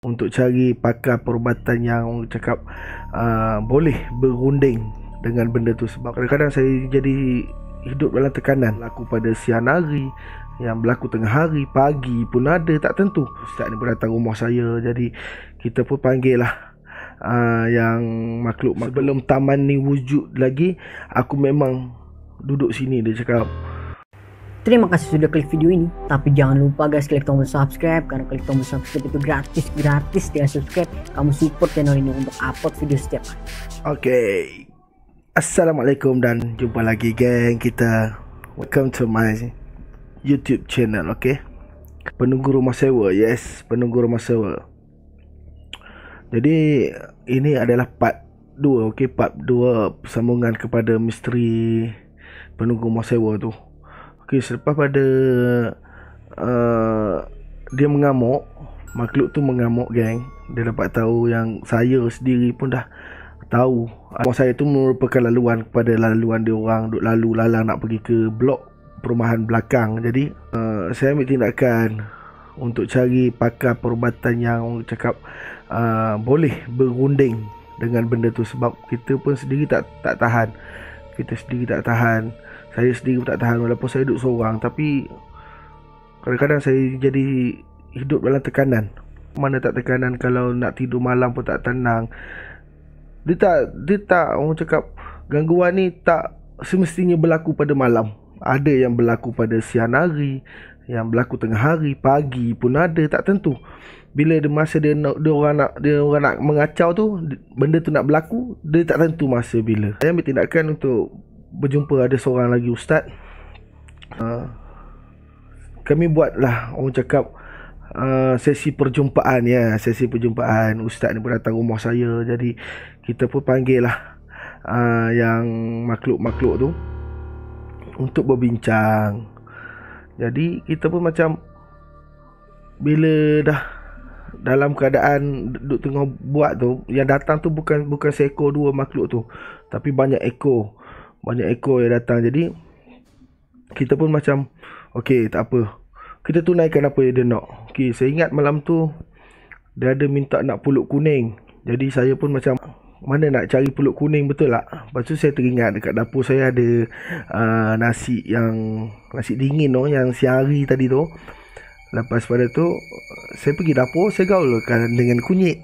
untuk cari pakar perubatan yang cakap boleh berunding dengan benda tu. Sebab kadang-kadang saya jadi hidup dalam tekanan, berlaku pada siang hari, yang berlaku tengah hari, pagi pun ada, tak tentu. Ustaz ni pun datang rumah saya, jadi kita pun panggil lah yang makhluk. Sebelum taman ni wujud lagi, aku memang duduk sini, dia cakap. Terima kasih sudah klik video ini. Tapi jangan lupa guys, klik tombol subscribe. Karena klik tombol subscribe itu gratis dengan subscribe. Kamu support channel ini untuk upload video setiap hari. Oke, Assalamualaikum dan jumpa lagi geng kita. Welcome to my YouTube channel. Okay, penunggu rumah sewa. Yes, penunggu rumah sewa. Jadi ini adalah part 2. Okay, part 2 sambungan kepada misteri penunggu rumah sewa tu. Okay, selepas pada dia mengamuk, makhluk tu mengamuk geng. Dia dapat tahu yang saya sendiri pun dah tahu rumah saya tu merupakan laluan kepada laluan dia orang duk lalu lalang nak pergi ke blok perumahan belakang. Jadi saya ambil tindakan untuk cari pakar perubatan yang cakap boleh berunding dengan benda tu. Sebab kita pun sendiri tak tahan. Kita sendiri tak tahan. Saya sendiri pun tak tahan walaupun saya duduk seorang. Tapi kadang-kadang saya jadi hidup dalam tekanan. Mana tak tekanan kalau nak tidur malam pun tak tenang. Dia tak orang cakap gangguan ni tak semestinya berlaku pada malam. Ada yang berlaku pada siang hari, yang berlaku tengah hari, pagi pun ada, tak tentu. Bila masa dia orang nak mengacau tu, benda tu nak berlaku, dia tak tentu masa bila. Saya ambil tindakan untuk berjumpa ada seorang lagi ustaz. Kami buatlah orang cakap sesi perjumpaan ya, sesi perjumpaan. Ustaz ni pun datang rumah saya, jadi kita pun panggil lah yang makhluk-makhluk tu untuk berbincang. Jadi kita pun macam bila dah dalam keadaan duduk tengah buat tu, yang datang tu bukan seekor dua makhluk tu, tapi banyak ekor yang datang. Jadi kita pun macam okey, tak apa, kita tunaikan apa yang dia nak. Okey, saya ingat malam tu dia ada minta nak pulut kuning. Jadi saya pun macam mana nak cari pulut kuning betul tak? Lepas tu saya teringat dekat dapur saya ada nasi dingin tu, yang siang hari tadi tu. Lepas pada tu saya pergi dapur, saya gaulkan dengan kunyit.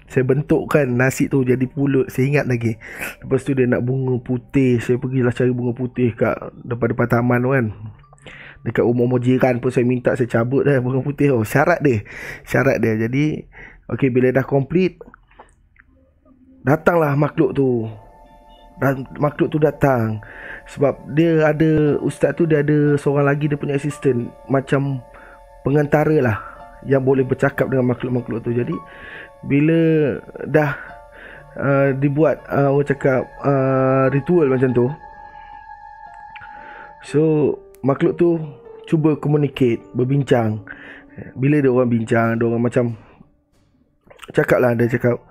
Saya bentukkan nasi tu jadi pulut, saya ingat lagi. Lepas tu dia nak bunga putih, saya pergilah cari bunga putih kat depan taman tu kan. Dekat rumah jiran pun saya minta, saya cabut dah bunga putih. Oh, syarat dia. Jadi okey, bila dah complete, datanglah makhluk tu. Dan makhluk tu datang sebab dia ada, ustaz tu dia ada seorang lagi, dia punya assistant macam pengantara lah yang boleh bercakap dengan makhluk-makhluk tu. Jadi bila dah dibuat orang cakap ritual macam tu, so makhluk tu cuba communicate, berbincang. Bila dia orang bincang, dia orang macam cakap lah, dia cakap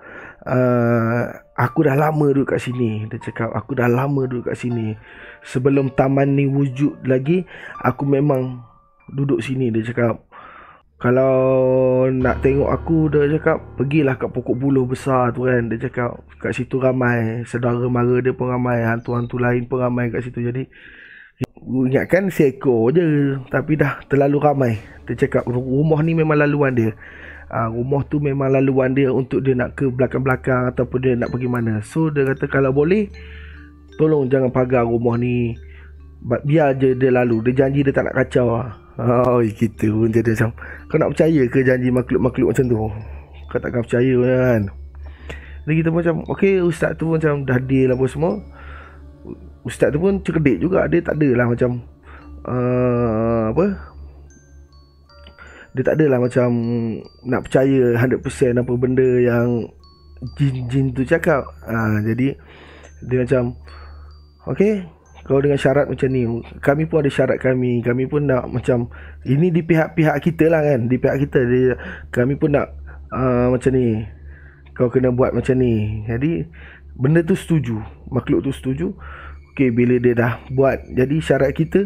aku dah lama duduk kat sini. Dia cakap aku dah lama duduk kat sini. Sebelum taman ni wujud lagi, aku memang duduk sini. Dia cakap kalau nak tengok aku, dia cakap pergilah kat pokok buluh besar tu kan. Dia cakap kat situ ramai, saudara mara dia pun ramai, hantu-hantu lain pun ramai kat situ. Jadi ingatkan seekor je, tapi dah terlalu ramai. Dia cakap rumah ni memang laluan dia. Rumah tu memang laluan dia untuk dia nak ke belakang-belakang ataupun dia nak pergi mana. So dia kata kalau boleh, tolong jangan pagar rumah ni, biar je dia lalu. Dia janji dia tak nak kacau lah. Oh, kita pun jadi macam, kau nak percaya ke janji makhluk-makhluk macam tu? Kau takkan percaya kan? Jadi kita macam okey, ustaz tu macam dah deal apa semua. Ustaz tu pun cerdik juga. Dia tak adalah macam dia tak adalah macam nak percaya 100% apa benda yang jin-jin tu cakap. Jadi dia macam okey, kalau dengan syarat macam ni, kami pun ada syarat kami. Kami pun nak macam ini di pihak kita lah kan. Di pihak kita kami pun nak macam ni, kau kena buat macam ni. Jadi benda tu setuju, makhluk tu setuju. Okey, bila dia dah buat, jadi syarat kita,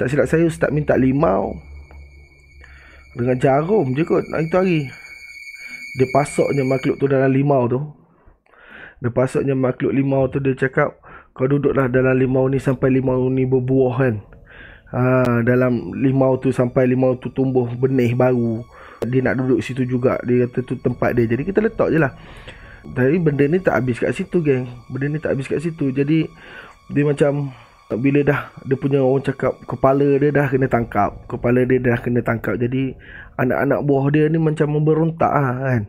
tak silap saya ustaz minta limau dengan jarum je kot itu hari. Dia pasoknya makhluk tu dalam limau tu. Dia pasoknya makhluk limau tu, dia cakap kau duduklah dalam limau ni sampai limau ni berbuah kan. Dalam limau tu sampai limau tu tumbuh benih baru. Dia nak duduk situ juga. Dia kata tu tempat dia. Jadi kita letak je lah. Tapi benda ni tak habis kat situ, geng. Benda ni tak habis kat situ. Jadi dia macam bila dah dia punya, orang cakap, kepala dia dah kena tangkap. Kepala dia dah kena tangkap. Jadi anak-anak buah dia ni macam memberontak lah kan.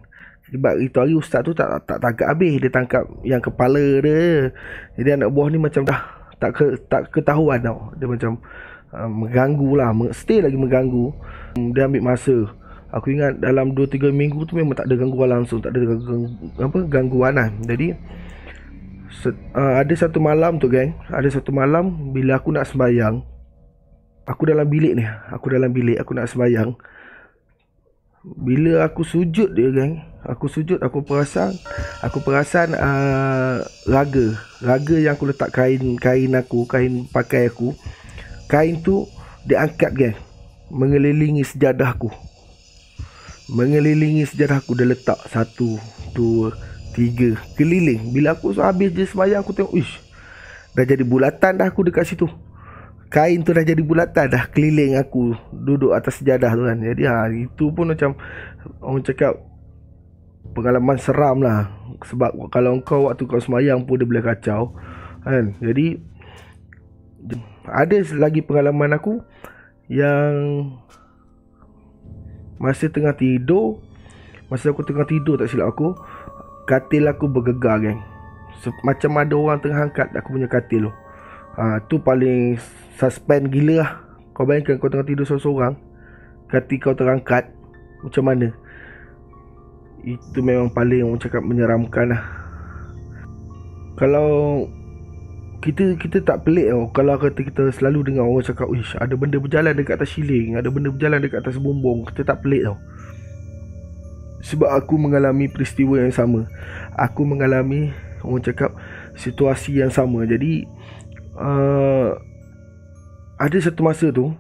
Sebab itu hari ustaz tu tak tangkap habis. Dia tangkap yang kepala dia. Jadi anak buah ni macam dah tak ketahuan tau. Dia macam mengganggu lah, still lagi mengganggu. Dia ambil masa. Aku ingat dalam 2-3 minggu tu memang tak ada gangguan langsung, tak ada gangguan lah. Jadi ada satu malam tu, geng, ada satu malam bila aku nak sembahyang, aku dalam bilik ni, aku nak sembahyang. Bila aku sujud dia, geng, aku sujud, aku perasan raga yang aku letak kain pakai aku. Kain tu dia angkat, geng, mengelilingi sejadah aku. Dia letak 1, 2, 3 keliling. Bila aku habis je sembahyang, aku tengok, ish, dah jadi bulatan dah aku dekat situ. Kain tu dah jadi bulatan dah keliling aku duduk atas sejadah tu kan. Jadi itu pun macam orang cakap pengalaman seram lah. Sebab kalau kau waktu kau sembahyang pun dia boleh kacau kan. Jadi ada lagi pengalaman aku yang masa aku tengah tidur tak silap aku, katil aku bergegar, geng. Macam ada orang tengah angkat aku punya katil tu. Tu paling suspend gila lah. Kau bayangkan kau tengah tidur seorang-seorang, katil kau terangkat, macam mana? Itu memang paling, orang cakap, menyeramkan lah. Kalau kita tak pelik tau. Kalau kata kita selalu dengar orang cakap, ish, ada benda berjalan dekat atas siling, ada benda berjalan dekat atas bumbung, kita tak pelik tau. Sebab aku mengalami peristiwa yang sama. Aku mengalami, orang cakap, situasi yang sama. Jadi ada satu masa tu,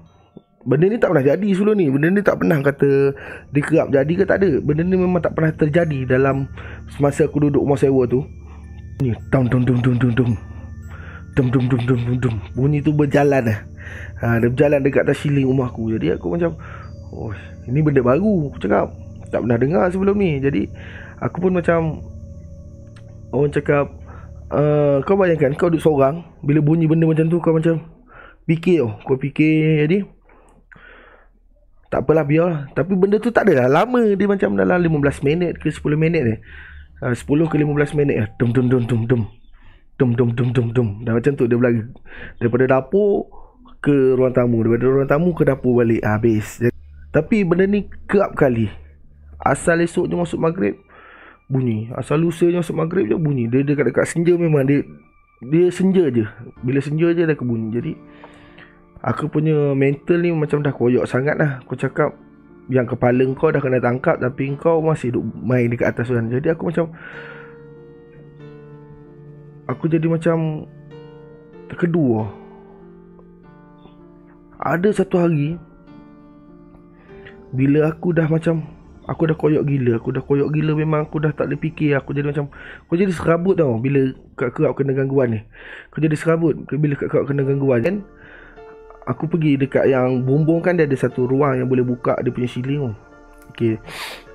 benda ni tak pernah jadi sebelum ni. Benda ni tak pernah kata dikerap jadi ke, tak ada. Benda ni memang tak pernah terjadi dalam semasa aku duduk rumah sewa tu. Ni dum dum dum dum dum dum dum dum dum dum dum dum. Bunyi tu berjalan lah. Dia berjalan dekat atas siling rumah aku. Jadi aku macam, oh, ini benda baru. Aku cakap tak pernah dengar sebelum ni. Jadi aku pun macam, orang cakap, kau bayangkan kau duduk seorang, bila bunyi benda macam tu, kau macam fikir. Kau fikir. Jadi tak apalah, biar. Tapi benda tu tak adalah lama. Dia macam dalam 15 minit ke 10 minit ni. 10 ke 15 minit. Dum dum dum dum dum. Dum dum dum dum dum. Dah macam tu dia berlari. Daripada dapur ke ruang tamu, daripada ruang tamu ke dapur balik. Habis. Tapi benda ni kerap kali. Asal esoknya masuk maghrib, bunyi. Asal lusanya masuk maghrib je, bunyi. Dia dekat senja memang dia senja je. Bila senja je dah kebunyi. Jadi aku punya mental ni macam dah koyak sangat lah. Aku cakap, yang kepala kau dah kena tangkap, tapi kau masih duk main dekat atas kan. Jadi aku jadi macam terkedu. Ada satu hari, bila aku dah koyak gila, memang aku dah tak boleh fikir. Aku jadi jadi serabut tau. Bila kerap kena gangguan ni, aku jadi serabut. Bila kerap kena gangguan kan, aku pergi dekat yang bumbung kan, dia ada satu ruang yang boleh buka dia punya siling tu. Okay,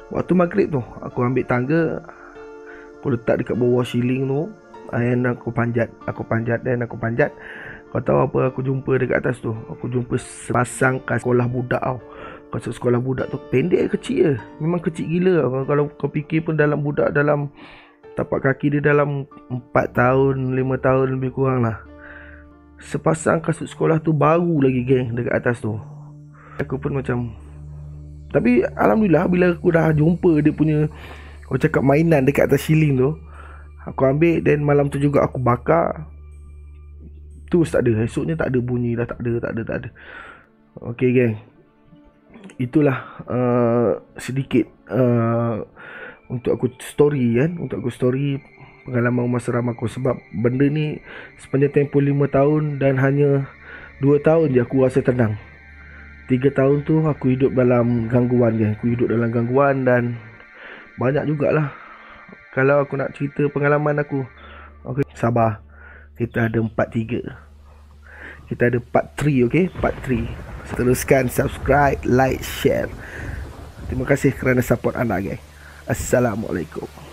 waktu maghrib tu, aku ambil tangga, aku letak dekat bawah siling tu, dan aku panjat. Kau tahu apa aku jumpa dekat atas tu? Aku jumpa sepasang sekolah budak tau. Kasut sekolah budak tu pendek, kecil je. Memang kecil gila. Kalau kau fikir pun, dalam budak, dalam tapak kaki dia dalam 4 tahun 5 tahun lebih kurang lah. Sepasang kasut sekolah tu baru lagi, geng, dekat atas tu. Aku pun macam, tapi alhamdulillah bila aku dah jumpa dia punya, orang cakap, mainan dekat atas siling tu, aku ambil. Dan malam tu juga aku bakar. Terus tak ada. Esoknya tak ada bunyi dah. Tak ada. Okay, geng, itulah sedikit untuk aku story kan. Untuk aku story pengalaman rumah seram aku. Sebab benda ni sepanjang tempoh 5 tahun, dan hanya 2 tahun je aku rasa tenang. 3 tahun tu aku hidup dalam gangguan kan. Dan banyak jugalah. Kalau aku nak cerita pengalaman aku, okay, sabar. Kita ada part 3. Kita ada part 3, okay? Part 3. Teruskan subscribe, like, share. Terima kasih kerana support anda, guys. Assalamualaikum.